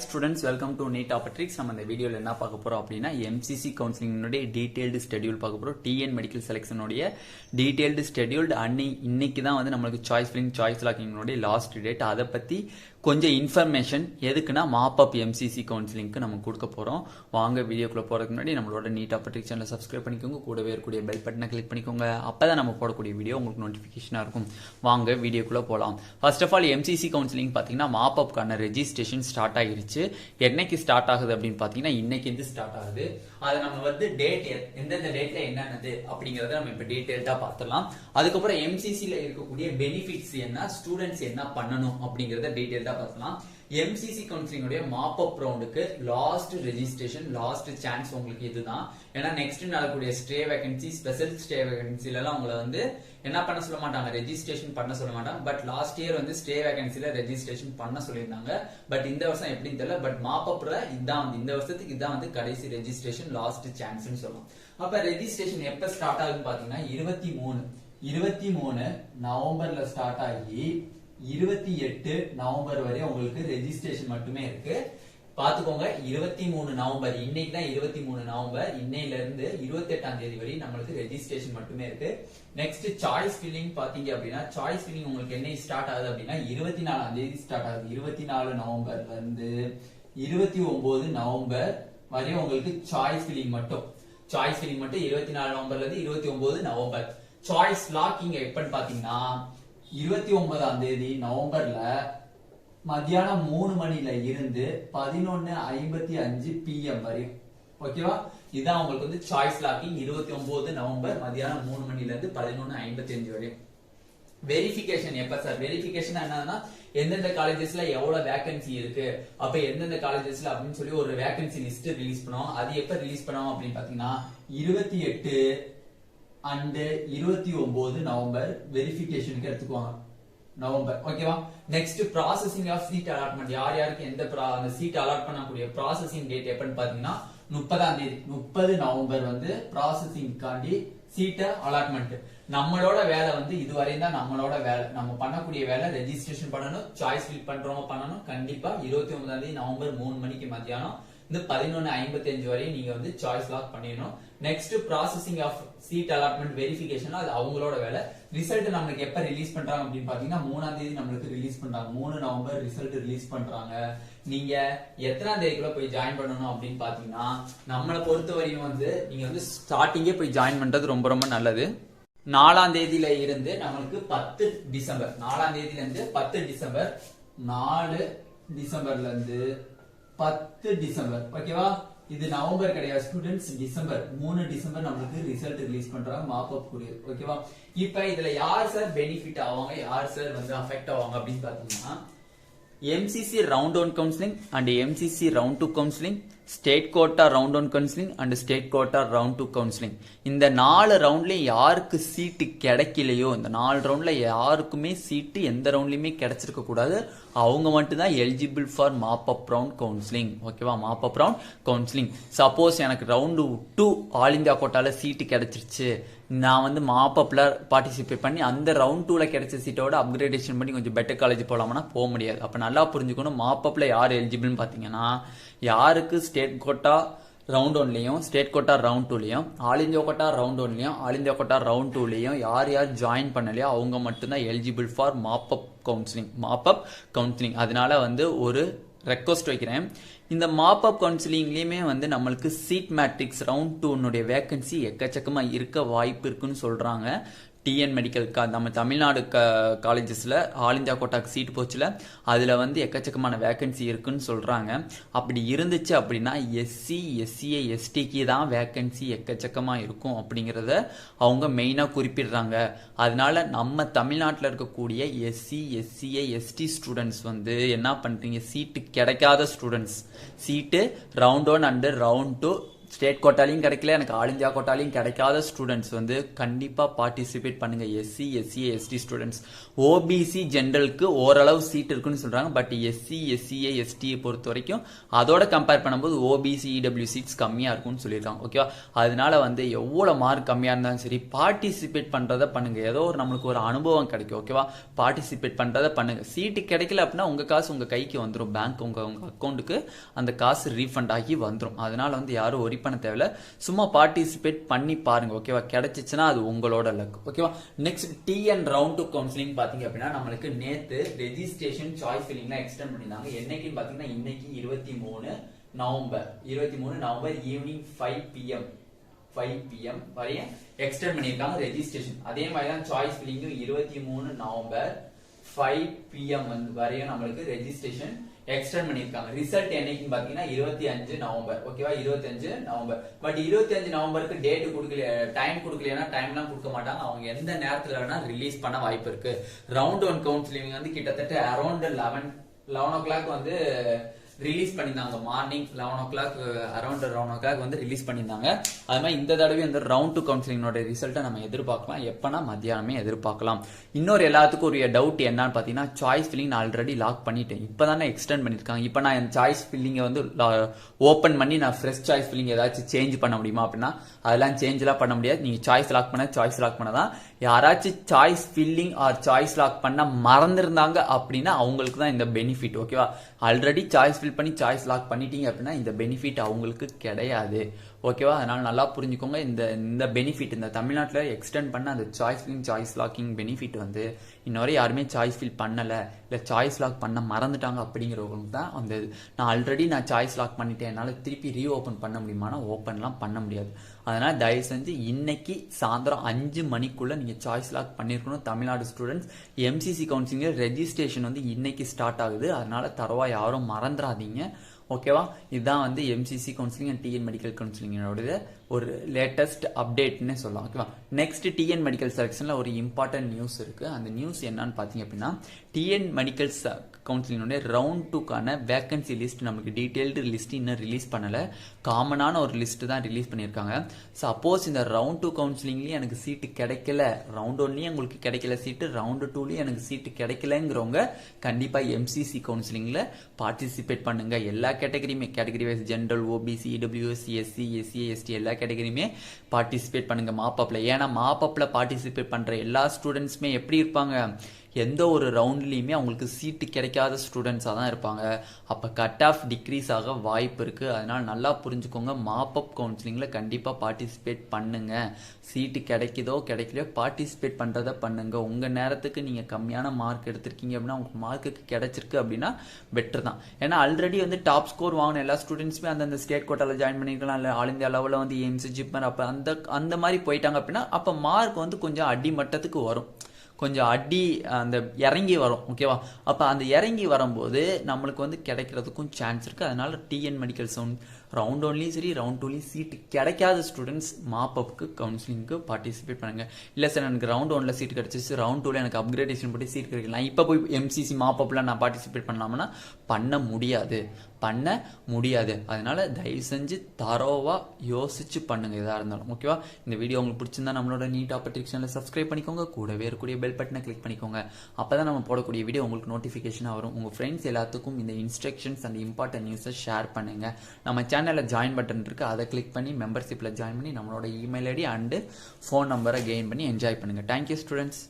Students, welcome to Neet Optics. நம்ம இந்த வீடியோல என்ன பார்க்க போறோம் அப்படினா MCC counseling உடைய டீடைல்டு ஷெட்யூல் பார்க்க போறோம். TN மெடிக்கல் செலக்ஷன் உடைய டீடைல்டு ஷெட்யூல் இன்னைக்கு தான் வந்து நமக்கு சாய்ஸ் ஃபில்லிங் சாய்ஸ் லாக்கிங் உடைய லாஸ்ட் டேட். அத பத்தி கொஞ்சம் இன்ஃபர்மேஷன் எதுக்குனா மாப் அப் MCC கவுன்சிலிங்க்கு நம்ம கொடுக்க போறோம். வாங்க வீடியோக்குள்ள போறதுக்கு முன்னாடி நம்மளோட நீட் ஆப்பர்டிக் சேனலை சப்ஸ்கிரைப் பண்ணிக்கோங்க. கூடவே இருக்கக்கூடிய பெல் பட்டனை கிளிக் பண்ணிக்கோங்க. அப்பதான் நம்ம போடக்கூடிய வீடியோ உங்களுக்கு நோட்டிபிகேஷனா இருக்கும். வாங்க வீடியோக்குள்ள போலாம். First of all MCC counselling பாத்தீங்கன்னா மாப் அப்கான ரெஜிஸ்ட்ரேஷன் ஸ்டார்ட் ஆயிருச்சு. என்னைக்கு ஸ்டார்ட் ஆகுது அப்படின்னு பாத்தீங்கன்னா இன்னைக்கு இருந்து ஸ்டார்ட் ஆகுது. அதை நம்ம வந்து டேட் எந்தெந்த டேட்ல என்னென்னது அப்படிங்கறத நம்ம இப்ப டீடைல்டா பார்த்துடலாம். அதுக்கப்புறம் MCCல இருக்கக்கூடிய பெனிஃபிட்ஸ் என்ன, ஸ்டூடெண்ட்ஸ் என்ன பண்ணணும் அப்படிங்கறத டீடைல்டா பார்க்கலாம். MCC கவுன்சிலிங் உடைய மாப் அப் ரவுண்டுக்கு லாஸ்ட் ரெஜிஸ்ட்ரேஷன் லாஸ்ட் சான்ஸ் உங்களுக்கு இதுதான். ஏன்னா நெக்ஸ்ட் நடக்கக்கூடிய ஸ்டே வேகன்சி ஸ்பெஷல் ஸ்டே வேகன்சில எல்லாம் உங்களை வந்து என்ன பண்ண சொல்ல மாட்டாங்க, ரெஜிஸ்ட்ரேஷன் பண்ண சொல்ல மாட்டாங்க. பட் லாஸ்ட் இயர் வந்து ஸ்டே வேகன்சில ரெஜிஸ்ட்ரேஷன் பண்ண சொல்லியிருந்தாங்க. பட் இந்த வருஷம் எப்படின்னு தெரியல. பட் மாப் அப்ல இதான் வந்து இந்த வருஷத்துக்கு இதான் வந்து கடைசி ரெஜிஸ்ட்ரேஷன் லாஸ்ட் சான்ஸ்னு சொல்லலாம். அப்ப ரெஜிஸ்ட்ரேஷன் எப்ப ஸ்டார்ட் ஆகுதுன்னு பாத்தீங்கன்னா 23 நவம்பர்ல ஸ்டார்ட் ஆகி 28 நவம்பர் வரை உங்களுக்கு ரெஜிஸ்ட்ரேஷன் மட்டுமே இருக்கு. பாத்துக்கோங்க, 23 நவம்பர் இன்னைக்கு தான் 23 நவம்பர். இன்னையில இருந்து 28ஆம் தேதி வரை நம்மளுக்கு ரெஜிஸ்ட்ரேஷன் மட்டுமே இருக்கு. நெக்ஸ்ட் சாய்ஸ் ஃபில்லிங் பாத்தீங்க அப்படின்னா சாய்ஸ் ஃபில்லிங் உங்களுக்கு என்ன ஸ்டார்ட் ஆகுது அப்படின்னா 24ஆம் தேதி ஸ்டார்ட் ஆகுது. 24 நவம்பர்ல இருந்து 29 நவம்பர் வரை உங்களுக்கு சாய்ஸ் ஃபில்லிங் மட்டும் 24 நவம்பர்ல இருந்து 29 நவம்பர். சாய்ஸ் லாக்கிங் எப்பன்னு பாத்தீங்கன்னா 29ஆம் தேதி நவம்பர்ல மத்தியானம் 3 மணில இருந்து 11:55 PM வரை. ஓகேவா, இதான் உங்களுக்கு வந்து சாய்ஸ் லாக்கிங் 29 நவம்பர் மத்தியானம் 3 மணில இருந்து 11:55 வரை. வெரிஃபிகேஷன் எப்ப சார்? வெரிஃபிகேஷன் என்னன்னா எந்தெந்த காலேஜஸ்ல எவ்வளவு வேகன்சி இருக்கு, அப்ப எந்தெந்த காலேஜஸ்ல அப்படின்னு சொல்லி ஒரு வேகன்சி லிஸ்ட் ரிலீஸ் பண்ணுவோம். அது எப்ப ரிலீஸ் பண்ணுவோம் அப்படின்னு பாத்தீங்கன்னா 28 and 29 நவம்பர் வெரிஃபிகேஷனுக்கு எடுத்துக்குவாங்க நவம்பர். ஓகேவா, next processing of seat allotment. யார் யாருக்கு எந்த அந்த சீட் அலாட் பண்ணக்கூடிய ப்ராசசிங் டேட் எப்பன்னு பாத்தீங்கன்னா 30ஆம் தேதி 30 நவம்பர் வந்து ப்ராசசிங் காண்டி சீட் அலாட்மெண்ட். நம்மளோட வேலை வந்து இதுவரையும் தான் நம்மளோட வேலை. நம்ம பண்ணக்கூடிய வேலை ரெஜிஸ்ட்ரேஷன் பண்ணணும், சாய்ஸ் ஃபில் பண்றவங்க பண்ணணும். கண்டிப்பா 29ஆம் தேதி நவம்பர் 3 மணிக்கு மத்தியானம் இந்த 11:55 வரை நீங்க வந்து சாய்ஸ் லாக் பண்ணிடணும். Next processing of seat allotment verification, அது அவங்களோட வேலை. ரிசல்ட் நம்மளுக்கு எப்ப ரிலீஸ் பண்றாங்க அப்படின்னு பாத்தீங்கன்னா 3ஆம் தேதி நம்மளுக்கு ரிலீஸ் பண்றாங்க. 3 நவம்பர் ரிசல்ட் ரிலீஸ் பண்றாங்க. நீங்க எத்தனாம் தேதிக்குள்ள போய் ஜாயின் பண்ணணும் அப்படின்னு பாத்தீங்கன்னா நம்மளை பொறுத்த வரையும் வந்து நீங்க வந்து ஸ்டார்டிங்கே போய் ஜாயின் பண்றது ரொம்ப ரொம்ப நல்லது. 4ஆம் தேதியில இருந்து நம்மளுக்கு 10 டிசம்பர் 4ஆம் தேதியில இருந்து 10 டிசம்பர் 4 டிசம்பர்ல இருந்து 10 டிசம்பர். ஓகேவா, இது நவம்பர் கிடையாது ஸ்டூடெண்ட்ஸ், டிசம்பர் 3 டிசம்பர் நம்மளுக்கு ரிசல்ட் ரிலீஸ் பண்றாங்க மாப் அப் கூடிய. ஓகேவா, இப்ப இதுல யார் சார் பெனிஃபிட் ஆவாங்க, யார் சார் வந்து அஃபெக்ட் ஆவாங்க அப்படின்னு பாத்தீங்கன்னா MCC round 1 counseling and MCC round 2 counseling, state quota round 1 counseling and state quota round 2 counseling. இந்த 4 ரவுண்ட்லயும் யாருக்கு சீட்டு கிடைக்கலையோ, இந்த 4 ரவுண்ட்ல யாருக்குமே சீட்டு எந்த ரவுண்ட்லயுமே கிடைச்சிருக்க கூடாது. அவங்க மட்டும் தான் eligible for mop up round counselling. ஓகேவா, mop up round counselling. Suppose எனக்கு ரவுண்டு 2 ஆல் இந்தியா கோட்டால சீட்டு கிடைச்சிருச்சு, நான் வந்து மாப் அப்ல பார்ட்டிசிபேட் பண்ணி அந்த ரவுண்ட் 2ல கிடைச்ச சீட்டோட அப்கிரேடேஷன் பண்ணி கொஞ்சம் பெட்டர் காலேஜ் போலாம்னா போக முடியாது. அப்ப நல்லா புரிஞ்சுக்கணும், மாப் அப்ல யார் எலிஜிபிள்னு பாத்தீங்கன்னா யாருக்கு ஸ்டேட் கோட்டா ரவுண்ட் 1லயும் ஸ்டேட் கோட்டா ரவுண்ட் 2லயும் ஆல் இந்தியா கோட்டா ரவுண்ட் 1லயும் ஆல் இந்தியா கோட்டா ரவுண்ட் 2லயும் யார் யார் ஜாயின் பண்ணலையோ அவங்க மட்டும்தான் eligible for mop up counselling. அதனால வந்து ஒரு ரெக்வஸ்ட் வைக்கிறேன், இந்த மாப் அப் கவுன்சிலிங்லயுமே வந்து நம்மளுக்கு சீட் மேட்ரிக்ஸ் ரவுண்ட் 2 வேகன்சி எக்கச்சக்கமா இருக்க வாய்ப்பு இருக்குன்னு சொல்றாங்க. TN மெடிக்கல் நம்ம தமிழ்நாடு காலேஜஸ்ல ஆல் இந்தியா கோட்டாக்கு சீட் போச்சுல, அதுல வந்து எக்கச்சக்கமான வேகன்சி இருக்குன்னு சொல்றாங்க. அப்படி இருந்துச்சு அப்படின்னா SC SCA STக்கு தான் வேகன்சி எக்கச்சக்கமா இருக்கும் அப்படிங்கறத அவங்க மெயினா குறிப்பிடுறாங்க. அதனால நம்ம தமிழ்நாட்டில் இருக்கக்கூடிய SC SCA ST ஸ்டூடெண்ட்ஸ் வந்து என்ன பண்றீங்க, சீட்டு கிடைக்காத students seat round 1 and round 2 state கோட்டாலையும் கிடைக்கல, எனக்கு ஆல் இந்தியா கோட்டாலையும் கிடைக்காத ஸ்டூடெண்ட்ஸ் வந்து கண்டிப்பா பார்ட்டிசிபேட் பண்ணுங்க. SC, SCA, ST students. OBC ஜென்ரலுக்கு ஓரளவு சீட் இருக்குன்னு சொல்றாங்க. பட் எஸ்சி, எஸ்சிஏ, எஸ்டியை பொறுத்த வரைக்கும் அதோட கம்பேர் பண்ணும்போது ஓபிசி, இடபிள்யூ சீட்ஸ் கம்மியா இருக்கும்னு சொல்லியிருக்காங்க. ஓகேவா? அதனால வந்து எவ்வளவு மார்க் கம்மியா இருந்தாலும் சரி பார்ட்டிசிபேட் பண்றதை பண்ணுங்க. ஏதோ ஒரு நம்மளுக்கு ஒரு அனுபவம் கிடைக்கும். ஓகேவா? பார்ட்டிசிபேட் பண்றதை பண்ணுங்க. சீட்டு கிடைக்கல அப்படின்னா உங்க காசு உங்க கைக்கு வந்துடும். பேங்க் உங்க அக்கௌண்ட்டுக்கு அந்த காசு ரீஃபண்ட் ஆகி வந்துடும். அதனால வந்து யாரும் ஒரி பண்ண தேவையில்ல. சும்மா பார்ட்டிசிபேட் பண்ணி பாருங்க. ஓகேவா? கிடைச்சிச்சுன்னா அது உங்களோட லக். ஓகேவா? நெக்ஸ்ட் டிஎன் ரவுண்ட் 2 கவுன்சிலிங் பாத்தீங்க அப்படின்னா நம்மளுக்கு நேத்து ரெஜிஸ்ட்ரேஷன் சாய்ஸ் ஃபில்லிங்லாம் எக்ஸ்டெண்ட் பண்ணிருந்தாங்க. என்னைக்கு பாத்தீங்கன்னா இன்னைக்கு 23 நவம்பர் ஈவினிங் 5 PM வரைய எக்ஸ்டெண்ட் பண்ணிருக்காங்க ரெஜிஸ்ட்ரேஷன். அதே மாதிரி தான் சாய்ஸ் ஃபில்லிங்கும் 23 நவம்பர் 5 PM வரையும் நம்மளுக்கு ரெஜிஸ்ட்ரேஷன் எக்ஸ்டெண்ட் பண்ணிருக்காங்க. ரிசல்ட் என்னைக்குன்னு பாத்தீங்கன்னா 25 நவம்பர். ஓகேவா? 25 நவம்பர். பட் 25 நவம்பருக்கு டேட் கொடுக்கல, டைம் கொடுக்கலன்னா டைம்லாம் கொடுக்க மாட்டாங்க. அவங்க எந்த நேரத்துல வேணா ரிலீஸ் பண்ண வாய்ப்பு இருக்கு. ரவுண்ட் 1 கவுன்சிலிங் வந்து கிட்டத்தட்ட அரௌண்ட் 11 o'clock வந்து ரிலீஸ் பண்ணியிருந்தாங்க. மார்னிங் 11 o'clock அரௌண்ட் 11 o'clock வந்து ரிலீஸ் பண்ணியிருந்தாங்க. அது மாதிரி இந்த தடவை இந்த ரவுண்ட் 2 கவுன்சிலிங்கோட ரிசல்ட்டை நம்ம எதிர்பார்க்கலாம். எப்பனா மத்தியானமே எதிர்பார்க்கலாம். இன்னொரு எல்லாத்துக்கும் ஒரு டவுட் என்னன்னு பாத்தீங்கன்னா சாய்ஸ் ஃபில்லிங் நான் ஆல்ரெடி லாக் பண்ணிட்டேன். இப்பதானே எக்ஸ்டெண்ட் பண்ணிருக்காங்க. இப்போ நான் என் சாய்ஸ் ஃபில்லிங்கை வந்து ஓப்பன் பண்ணி நான் ஃப்ரெஷ் சாய்ஸ் ஃபில்லிங் ஏதாச்சும் சேஞ்ச் பண்ண முடியுமா அப்படின்னா அதெல்லாம் சேஞ்ச் எல்லாம் பண்ண முடியாது. நீங்க சாய்ஸ் லாக் பண்ணதான். யாராச்சும் choice filling or choice lock பண்ண மறந்துருந்தாங்க அப்படின்னா அவங்களுக்கு தான் இந்த பெனிஃபிட். ஓகேவா? ஆல்ரெடி சாய்ஸ் ஃபில் பண்ணி சாய்ஸ் லாக் பண்ணிட்டீங்க அப்படின்னா இந்த பெனிஃபிட் அவங்களுக்கு கிடையாது. ஓகேவா? அதனால நல்லா புரிஞ்சுக்கோங்க. இந்த பெனிஃபிட் இந்த தமிழ்நாட்டில் எக்ஸ்டெண்ட் பண்ண அந்த choice filling choice locking benefit வந்து இன்னொரு யாருமே சாய்ஸ் ஃபில் பண்ணல, இல்லை சாய்ஸ் லாக் பண்ண மறந்துட்டாங்க அப்படிங்கிறவங்களுக்கு தான் அந்த நான் ஆல்ரெடி சாய்ஸ் லாக் பண்ணிட்டேன், என்னால் திருப்பி ரீ ஓப்பன் பண்ண முடியுமானா ஓப்பன்லாம் பண்ண முடியாது. அதனால தயவு செஞ்சு இன்னைக்கு சாயந்தரம் 5 மணிக்குள்ள நீங்க சாய்ஸ் லாக் பண்ணிருக்கணும். Tamil Nadu students MCC counselling registration வந்து இன்னைக்கு ஸ்டார்ட் ஆகுது. அதனால தரவா யாரும் மறந்துடாதீங்க. ஓகேவா? இதுதான் வந்து MCC counselling and TN medical கவுன்சிலிங்கோட ஒரு லேட்டஸ்ட் அப்டேட்னு சொல்லலாம். ஓகேவா? நெக்ஸ்ட் டிஎன் மெடிக்கல் செலக்ஷன்ல ஒரு இம்பார்ட்டன்ட் நியூஸ் இருக்கு. அந்த நியூஸ் என்னன்னு பாத்தீங்க அப்படின்னா டிஎன் மெடிக்கல் கவுன்சிலிங் ரவுண்ட் 2க்கான வேகன்சி லிஸ்ட் நமக்கு டீடைல்டு லிஸ்ட் இன்னும் ரிலீஸ் பண்ணல. காமனான ஒரு லிஸ்ட் தான் ரிலீஸ் பண்ணியிருக்காங்க. சப்போஸ் இந்த ரவுண்ட் 2 கவுன்சிலிங்லயும் எனக்கு சீட்டு கிடைக்கல, ரவுண்ட் 1லயும் உங்களுக்கு கிடைக்கல சீட்டு, ரவுண்ட் 2லயும் எனக்கு சீட்டு கிடைக்கலங்கிறவங்க கண்டிப்பா எம்சிசி கவுன்சிலிங்ல பார்ட்டிசிபேட் பண்ணுங்க. எல்லா category wise general, OBC, EWS, SC, SC, ST எல்லா கேட்டகரியுமே பார்ட்டிசிபேட் பண்ணுங்க மாப்பப்ல. ஏன்னா மாப்பப்ல பார்ட்டிசிபேட் பண்ற எல்லா ஸ்டூடெண்ட்ஸுமே எப்படி இருப்பாங்க, எந்த ஒரு ரவுண்ட்லயுமே அவங்களுக்கு சீட்டு கிடைக்காத ஸ்டூடெண்ட்ஸா தான் இருப்பாங்க. அப்ப கட் ஆஃப் டிக்ரீஸ் ஆக வாய்ப்பு இருக்கு. அதனால நல்லா புரிஞ்சுக்கோங்க. மாப்பப் கவுன்சிலிங்ல கண்டிப்பா பார்ட்டிசிபேட் பண்ணுங்க. சீட்டு கிடைக்குதோ கிடைக்கலையோ பார்ட்டிசிபேட் பண்றதை பண்ணுங்க. உங்க நேரத்துக்கு நீங்க கம்மியான மார்க் எடுத்திருக்கீங்க அப்படின்னா உங்க மார்க்குக்கு கிடைச்சிருக்கு அப்படின்னா பெட்டர் தான். ஏன்னா ஆல்ரெடி வந்து டாப் ஸ்கோர் வாங்கின எல்லா ஸ்டூடெண்ட்ஸுமே அந்த ஸ்டேட் கோட்டால ஜாயின் பண்ணிருக்கலாம், இல்ல ஆல் இந்தியா லெவலில் வந்து எய்ம்ஸ், ஜிப்மர் அப்ப அந்த மாதிரி போயிட்டாங்க அப்படின்னா அப்ப மார்க் வந்து கொஞ்சம் அடி மட்டத்துக்கு வரும், கொஞ்சம் அடி அந்த இறங்கி வரும். ஓகேவா? அப்ப அந்த இறங்கி வரும்போது நம்மளுக்கு வந்து கிடைக்கிறதுக்கும் சான்ஸ் இருக்கு. அதனால டிஎன் மெடிக்கல் ரவுண்ட் 1லயும் சரி ரவுண்ட் 2லயும் சீட்டு கிடைக்காத ஸ்டூடெண்ட்ஸ் மாப்பப்க்கு கவுன்சிலிங்க்கு பார்ட்டிசிபேட் பண்ணுங்க. இல்ல சார் எனக்கு ரவுண்ட் 1ல சீட் கிடைச்சிச்சு, ரவுண்ட் 2ல எனக்கு அப்கிரேடேஷன் படி சீட் கிடைக்கலாம், இப்ப போய் எம்சிசி மாப்பப்ல நான் பார்ட்டிசிபேட் பண்ணலாம்னா பண்ண முடியாது. அதனால தயவு செஞ்சு தரோவா யோசிச்சு பண்ணுங்க எதா இருந்தாலும். ஓகேவா? இந்த வீடியோ உங்களுக்கு பிடிச்சிருந்தா நம்மளோட நீட் ஆப்பர்ச்சுனிட்டி சேனலை சப்ஸ்கிரைப் பண்ணிக்கோங்க. கூடவே இருக்கக்கூடிய பெல் பட்டனை கிளிக் பண்ணிக்கோங்க. அப்பதான் நம்ம போடக்கூடிய வீடியோ உங்களுக்கு நோட்டிபிகேஷன் வரும். உங்க ஃப்ரெண்ட்ஸ் எல்லாத்துக்கும் இந்த இன்ஸ்ட்ரக்ஷன்ஸ் அண்ட் இம்பார்ட்டன்ட் நியூஸை ஷேர் பண்ணுங்க. நம்ம சேனல்ல ஜாயின் பட்டன் இருக்கு, அதை கிளிக் பண்ணி மெம்பர்ஷிப்ல ஜாயின் பண்ணி நம்மளோட இமெயில் ஐடி அண்ட் ஃபோன் நம்பரை கெயின் பண்ணி என்ஜாய் பண்ணுங்க. Thank you students.